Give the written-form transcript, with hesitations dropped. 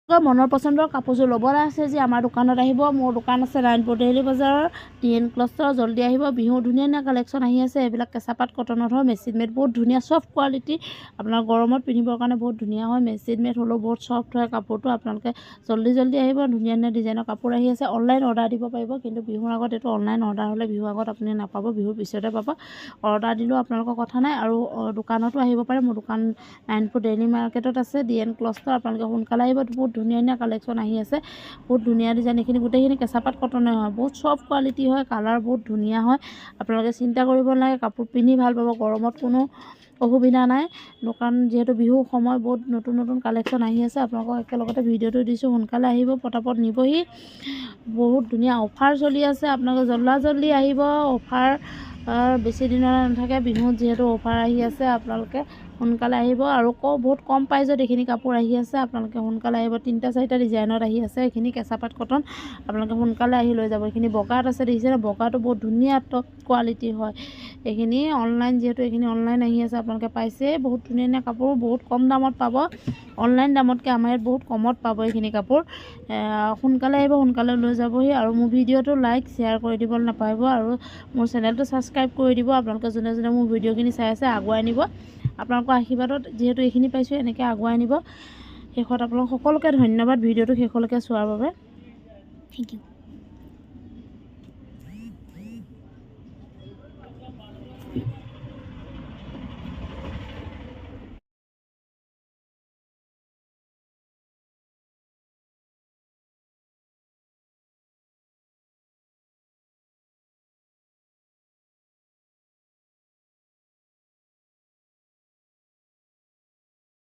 মনৰ পচন্দৰ কাপোৰযোৰ ল'বলৈ আছে যে আমাৰ দোকানত আহিব। মোৰ দোকান আছে নাৰায়ণপুৰ ডেইলি বজাৰৰ TN ক্লথৰ। জল্দি আহিব। বিহু ধুনীয়া ধুনীয়া কালেকশ্যন আহি আছে। এইবিলাক কেঁচাপাত কটনত হয়, মেচিন মেড, বহুত ধুনীয়া চফ্ট কোৱালিটি। আপোনাৰ গৰমত পিন্ধিবৰ কাৰণে বহুত ধুনীয়া হয়। মেচিন মেড হ'লেও বহুত চফ্ট হয় কাপোৰটো। আপোনালোকে জল্দি আহিব। ধুনীয়া ধুনীয়া ডিজাইনৰ কাপোৰ আহি আছে। অনলাইন অৰ্ডাৰ দিব পাৰিব, কিন্তু বিহুৰ আগত এইটো অনলাইন অৰ্ডাৰ হ'লে বিহুৰ আগত আপুনি নাপাব, বিহুৰ পিছতে পাব। অৰ্ডাৰ দিলেও আপোনালোকৰ কথা নাই। আৰু দোকানতো আহিব পাৰে। মোৰ দোকান নাৰায়ণপুৰ ডেইলি মাৰ্কেটত আছে, DN ক্লথৰ। আপোনালোকে সোনকালে আহিব। বহুত ধুনীয়া ধুনীয়া কালেকশ্যন আহি আছে, বহুত ধুনীয়া ডিজাইন। এইখিনি গোটেইখিনি কেঁচাপাত কটনে হয়, বহুত চফ্ট কোৱালিটি হয়, কালাৰ বহুত ধুনীয়া হয়। আপোনালোকে চিন্তা কৰিব নালাগে, কাপোৰ পিন্ধি ভাল পাব। গৰমত কোনো অসুবিধা নাই। দোকান যিহেতু বিহুৰ সময়, বহুত নতুন নতুন কালেকশ্যন আহি আছে। আপোনালোকক একেলগতে ভিডিঅ'টো দিছোঁ, সোনকালে আহিব, পটাপট নিবহি। বহুত ধুনীয়া অফাৰ চলি আছে। আপোনালোকে জল্দি আহিব। অফাৰ বেছি দিনলৈ নাথাকে। বিহুত যিহেতু অফাৰ আহি আছে, আপোনালোকে সোনকালে আহিব। আৰু বহুত কম প্ৰাইজত এইখিনি কাপোৰ আহি আছে। আপোনালোকে সোনকালে আহিব। 3-4টা ডিজাইনত আহি আছে। এইখিনি কেঁচাপাত কটন। আপোনালোকে সোনকালে আহি লৈ যাব। এইখিনি বগাত আছে, দেখিছেনে? বগাটো বহুত ধুনীয়া টপ কোৱালিটি হয়। এইখিনি অনলাইন, যিহেতু এইখিনি অনলাইন আহি আছে, আপোনালোকে পাইছে। বহুত ধুনীয়া ধুনীয়া কাপোৰ, বহুত কম দামত পাব। অনলাইন দামতকৈ আমাৰ ইয়াত বহুত কমত পাব এইখিনি কাপোৰ। সোনকালে আহিব, সোনকালে লৈ যাবহি। আৰু মোৰ ভিডিঅ'টো লাইক শ্বেয়াৰ কৰি দিবলৈ নাপাহৰিব। আৰু মোৰ চেনেলটো ছাবস্ক্ৰাইব কৰি দিব। আপোনালোকে যোনে যোনে মোৰ ভিডিঅ'খিনি চাই আছে, আগুৱাই নিব। আপোনালোকৰ আশীৰ্বাদত যিহেতু এইখিনি পাইছোঁ, এনেকৈ আগুৱাই নিব। শেষত আপোনালোক সকলোকে ধন্যবাদ ভিডিঅ'টো শেষলৈকে চোৱাৰ বাবে। Thank U.